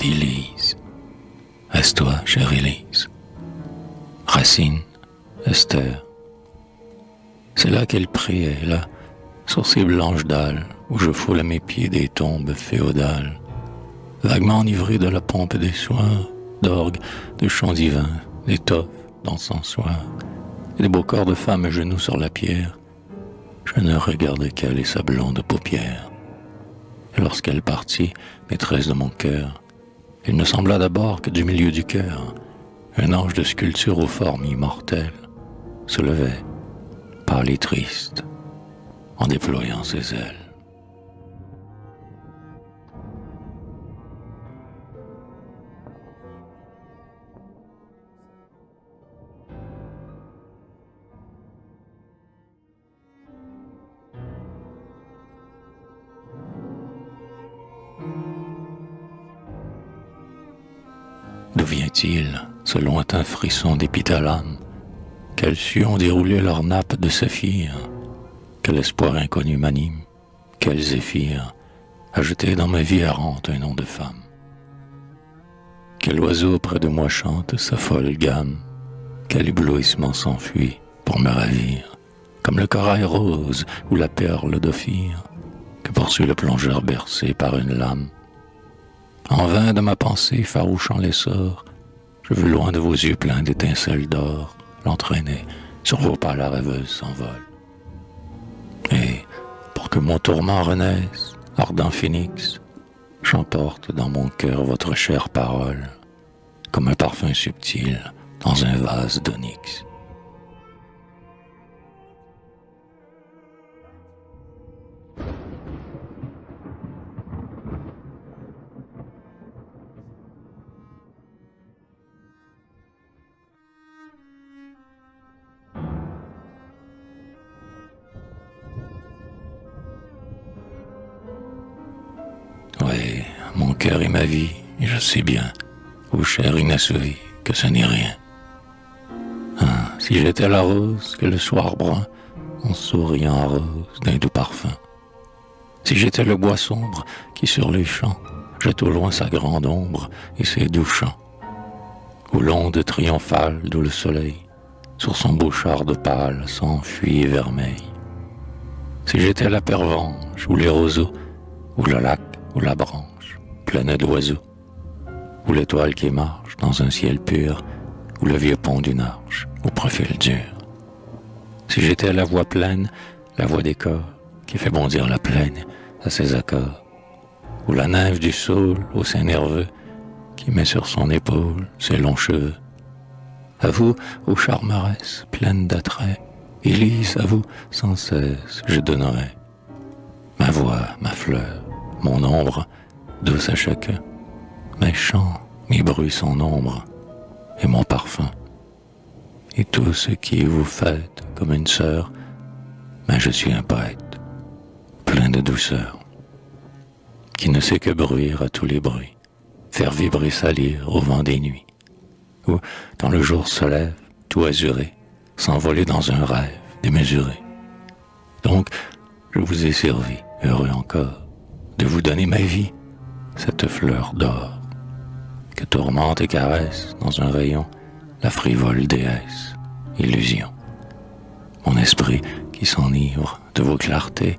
d'Élise. Est-ce toi, chère Élise? Racine, Esther. C'est là qu'elle priait, là, sur ces blanches dalles, où je foule à mes pieds des tombes féodales, vaguement enivré de la pompe des soins, d'orgues, de chants divins, d'étoffes, d'encensoirs, et des beaux corps de femmes à genoux sur la pierre. Je ne regardais qu'elle et sa blonde paupière. Et lorsqu'elle partit, maîtresse de mon cœur, il me sembla d'abord que du milieu du cœur, un ange de sculpture aux formes immortelles se levait, pâle et triste, en déployant ses ailes. D'où vient-il ce lointain frisson d'épithalame? Quels cieux ont déroulé leurs nappes de saphir? Quel espoir inconnu m'anime? Quel zéphyr a jeté dans ma vie errante un nom de femme? Quel oiseau près de moi chante sa folle gamme? Quel éblouissement s'enfuit pour me ravir? Comme le corail rose ou la perle d'Ophir que poursuit le plongeur bercé par une lame. En vain de ma pensée farouchant l'essor, je veux loin de vos yeux pleins d'étincelles d'or l'entraîner sur vos pas la rêveuse s'envole. Et pour que mon tourment renaisse, ardent phénix, j'emporte dans mon cœur votre chère parole, comme un parfum subtil dans un vase d'onyx. Oui, mon cœur est ma vie, et je sais bien, ô chair inassouvie, que ce n'est rien. Ah, si j'étais la rose que le soir brun, en souriant arrose d'un doux parfum. Si j'étais le bois sombre qui sur les champs jette au loin sa grande ombre et ses doux chants. Ou l'onde triomphale d'où le soleil, sur son beau char de pâle s'enfuit vermeil. Si j'étais la pervenche ou les roseaux, ou le lac ou la branche pleine d'oiseaux, ou l'étoile qui marche dans un ciel pur, ou le vieux pont d'une arche au profil dur. Si j'étais la voix pleine, la voix des corps qui fait bondir la plaine à ses accords, ou la nymphe du saule au sein nerveux qui met sur son épaule ses longs cheveux. À vous, ô charmeresse pleine d'attrait, Élise, à vous sans cesse je donnerai ma voix, ma fleur, mon ombre, douce à chacun, mes chants, mes bruits son ombre, et mon parfum. Et tout ce qui vous faites comme une sœur, mais je suis un poète, plein de douceur, qui ne sait que bruire à tous les bruits, faire vibrer sa lyre au vent des nuits, ou, quand le jour se lève, tout azuré, s'envoler dans un rêve démesuré. Donc, je vous ai servi, heureux encore, de vous donner ma vie, cette fleur d'or, que tourmente et caresse dans un rayon la frivole déesse, illusion. Mon esprit qui s'enivre de vos clartés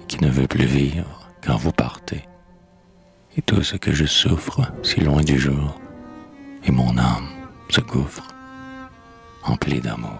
et qui ne veut plus vivre quand vous partez. Et tout ce que je souffre si loin du jour, et mon âme se gouffre, emplie d'amour.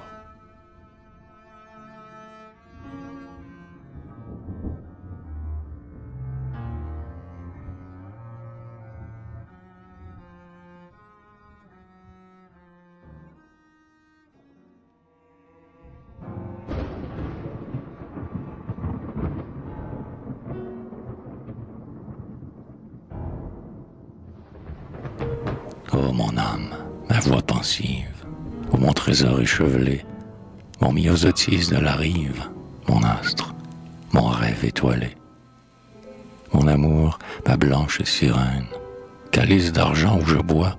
Oh mon âme, ma voix pensive, ô mon trésor échevelé, mon myosotis de la rive, mon astre, mon rêve étoilé. Mon amour, ma blanche sirène, calice d'argent où je bois,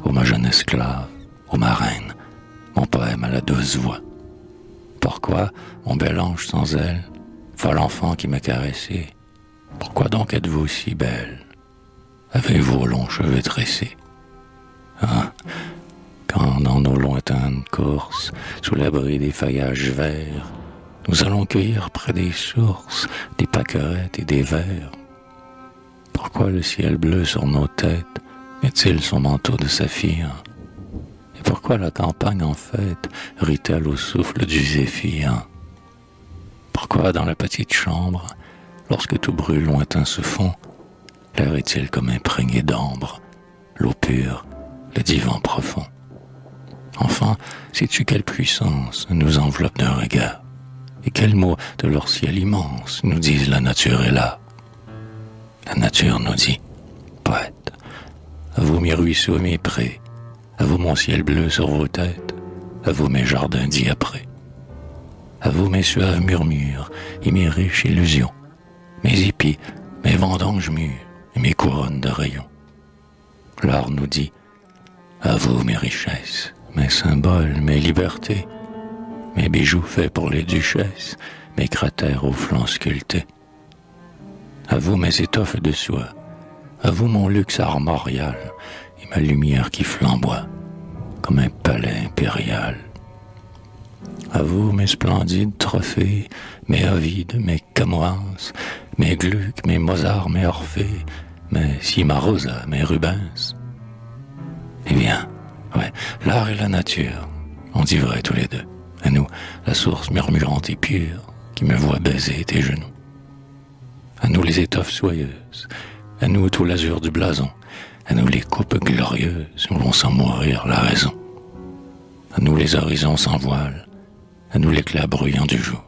ô ma jeune esclave, ô ma reine, mon poème à la douce voix. Pourquoi, mon bel ange sans aile, folle enfant qui m'a caressé, pourquoi donc êtes-vous si belle? avec vos longs cheveux tressés. Ah, quand dans nos lointaines courses, sous l'abri des feuillages verts, nous allons cueillir près des sources des pâquerettes et des vers. Pourquoi le ciel bleu sur nos têtes met-il son manteau de saphir? Et pourquoi la campagne en fête rit-elle au souffle du zéphyr? Pourquoi dans la petite chambre, lorsque tout bruit lointain se fond, l'air est-il comme imprégné d'ambre, l'eau pure, le divan profond? Enfin, sais-tu quelle puissance nous enveloppe d'un regard? Et quels mots de leur ciel immense nous disent la nature est là? La nature nous dit, poète, à vous mes ruisseaux et mes prés, à vous mon ciel bleu sur vos têtes, à vous mes jardins diaprés, à vous mes suaves murmures et mes riches illusions, mes épis, mes vendanges mûres et mes couronnes de rayons. L'art nous dit, à vous mes richesses, mes symboles, mes libertés, mes bijoux faits pour les duchesses, mes cratères aux flancs sculptés. À vous mes étoffes de soie, à vous mon luxe armorial et ma lumière qui flamboie comme un palais impérial. À vous mes splendides trophées, mes Ovides, mes Camoens, mes Gluck, mes Mozart, mes Orphée, mes Cimarosa, mes Rubens. Eh bien, ouais, l'art et la nature, on dit vrai tous les deux. À nous, la source murmurante et pure qui me voit baiser tes genoux. À nous les étoffes soyeuses, à nous tout l'azur du blason, à nous les coupes glorieuses où l'on sent mourir la raison. À nous les horizons sans voile, à nous l'éclat bruyant du jour,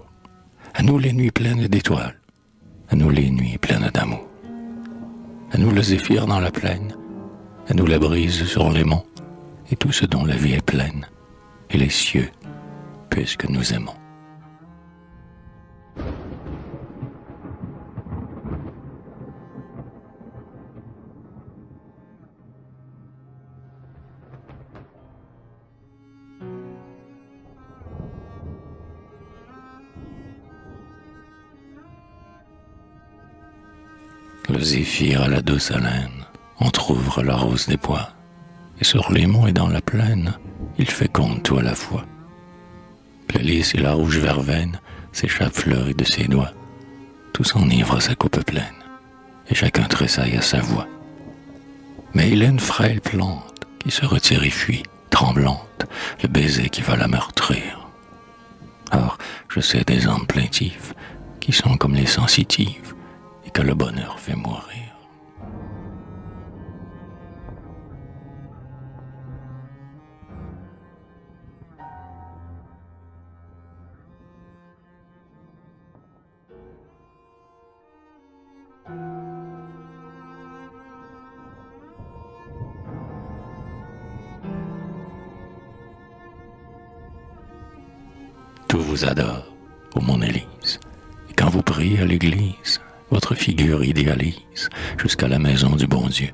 à nous les nuits pleines d'étoiles, à nous les nuits pleines d'amour. À nous le zéphyr dans la plaine, à nous la brise sur les monts, et tout ce dont la vie est pleine, et les cieux, puisque nous aimons. Le zéphyr à la douce haleine entr'ouvre la rose des bois, et sur les monts et dans la plaine, il féconde tout à la fois. Le lys et la rouge verveine s'échappent fleuris de ses doigts, tout s'enivre à sa coupe pleine, et chacun tressaille à sa voix. Mais il est une frêle plante qui se retire et fuit, tremblante, le baiser qui va la meurtrir. Or, je sais des âmes plaintives qui sont comme les sensitives, et que le bonheur fait mourir. Tout vous adore, ô mon Élise, et quand vous priez à l'église, votre figure idéalise jusqu'à la maison du bon Dieu.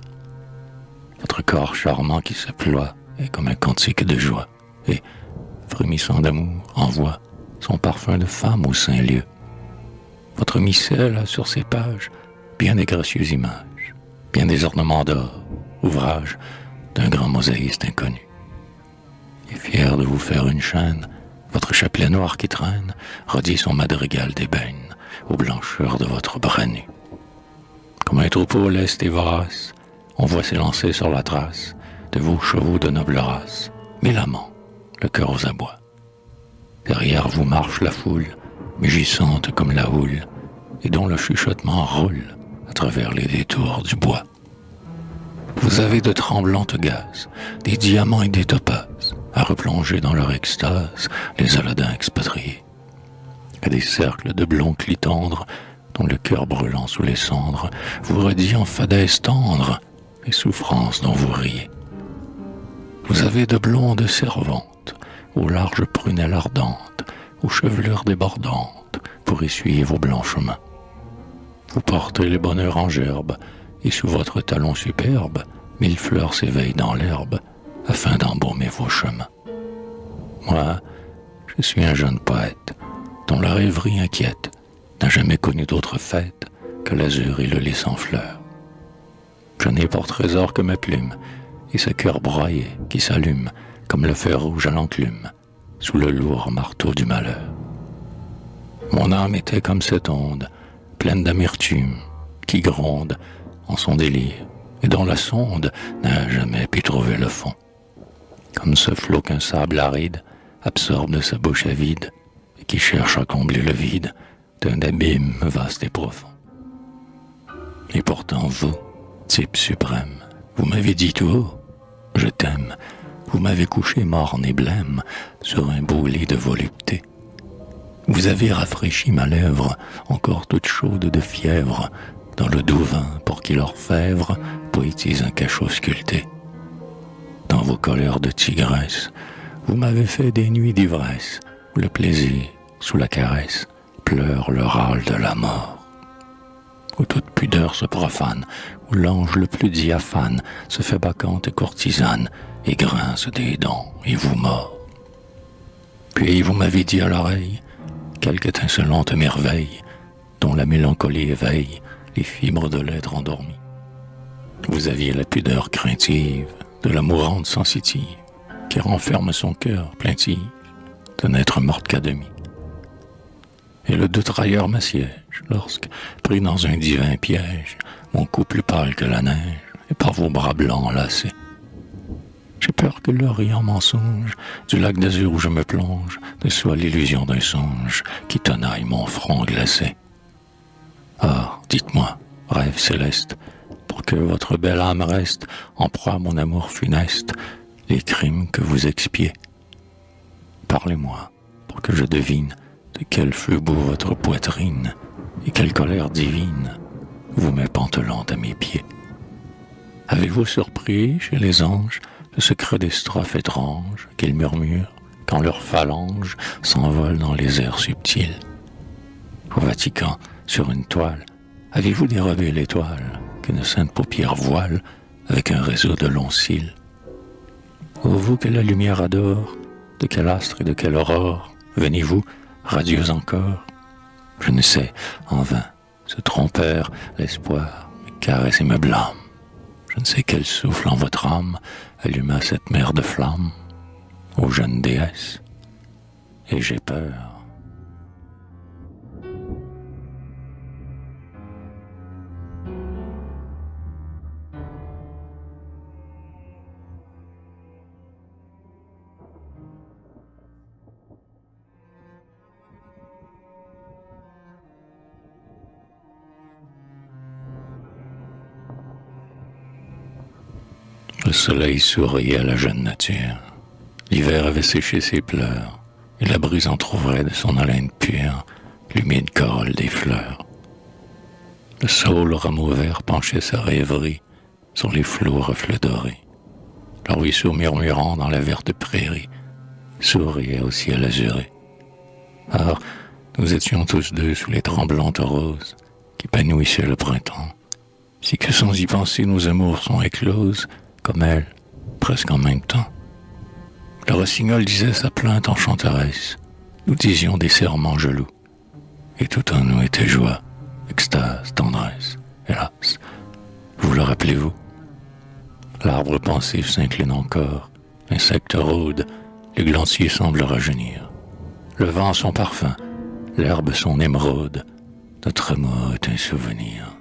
Votre corps charmant qui se ploie est comme un cantique de joie, et, frémissant d'amour, envoie son parfum de femme au saint lieu. Votre missel a sur ses pages bien des gracieuses images, bien des ornements d'or, ouvrages d'un grand mosaïste inconnu. Et fier de vous faire une chaîne, votre chapelet noir qui traîne redit son madrigal d'ébène aux blancheurs de votre bras nu. Comme un troupeau leste et vorace, on voit s'élancer sur la trace de vos chevaux de noble race, mélamant, le cœur aux abois. Derrière vous marche la foule, mugissante comme la houle, et dont le chuchotement roule à travers les détours du bois. Vous avez de tremblantes gazes, des diamants et des topazes, à replonger dans leur extase les Aladins expatriés. À des cercles de blonds clitandres, dont le cœur brûlant sous les cendres vous redit en fadaise tendre les souffrances dont vous riez. Vous avez de blondes servantes, aux larges prunelles ardentes, aux chevelures débordantes, pour essuyer vos blanches mains. Vous portez le bonheur en gerbe, et sous votre talon superbe, 1000 fleurs s'éveillent dans l'herbe, afin d'embaumer vos chemins. Moi, je suis un jeune poète, dont la rêverie inquiète n'a jamais connu d'autre fête que l'azur et le lys en fleurs. Je n'ai pour trésor que ma plume, et ce cœur broyé qui s'allume comme le feu rouge à l'enclume, sous le lourd marteau du malheur. Mon âme était comme cette onde, pleine d'amertume, qui gronde en son délire, et dont la sonde n'a jamais pu trouver le fond. Comme ce flot qu'un sable aride absorbe de sa bouche avide, et qui cherche à combler le vide d'un abîme vaste et profond. Et pourtant vous, type suprême, vous m'avez dit tout haut, je t'aime, vous m'avez couché morne et blême sur un beau lit de volupté. Vous avez rafraîchi ma lèvre, encore toute chaude de fièvre, dans le doux vin pour qu'il l'orfèvre poétise un cachot sculpté. Dans vos colères de tigresse, vous m'avez fait des nuits d'ivresse, où le plaisir, sous la caresse, pleure le râle de la mort. Où toute pudeur se profane, où l'ange le plus diaphane se fait bacchante et courtisane, et grince des dents, et vous mord. Puis vous m'avez dit à l'oreille quelque étincelante merveille, dont la mélancolie éveille les fibres de l'être endormi. Vous aviez la pudeur craintive de la mourante sensitive, qui renferme son cœur plaintif de n'être morte qu'à demi. Et le doute railleur m'assiège, lorsque, pris dans un divin piège, mon cou plus pâle que la neige, et par vos bras blancs enlacés. J'ai peur que l'orient mensonge du lac d'azur où je me plonge ne soit l'illusion d'un songe qui tenaille mon front glacé. Ah, dites-moi, rêve céleste, pour que votre belle âme reste en proie à mon amour funeste, les crimes que vous expiez. Parlez-moi, pour que je devine de quel feu bout votre poitrine et quelle colère divine vous met pantelante à mes pieds. Avez-vous surpris chez les anges le secret des strophes étranges qu'ils murmurent quand leurs phalanges s'envolent dans les airs subtils? Au Vatican, sur une toile, avez-vous dérobé l'étoile qu'une sainte paupière voile avec un réseau de longs cils? Ô vous que la lumière adore, de quel astre et de quelle aurore venez-vous, radieuse encore? Je ne sais, en vain, se trompèrent l'espoir, me caresse et me blâme. Je ne sais quel souffle en votre âme alluma cette mer de flammes, ô jeune déesse, et j'ai peur. Le soleil souriait à la jeune nature. L'hiver avait séché ses pleurs, et la brise entr'ouvrait de son haleine pure l'humide corolle des fleurs. Le saule au rameau vert penchait sa rêverie sur les flots reflets dorés. Le ruisseau murmurant dans la verte prairie souriait au ciel azuré. Or, nous étions tous deux sous les tremblantes roses qui épanouissaient le printemps, si que sans y penser nos amours sont écloses, comme elle, presque en même temps. Le rossignol disait sa plainte enchanteresse, nous disions des serments jaloux, et tout en nous était joie, extase, tendresse. Hélas, vous le rappelez-vous? L'arbre pensif s'incline encore, l'insecte rôde, l'églantier semble rajeunir. Le vent son parfum, l'herbe son émeraude, notre amour est un souvenir.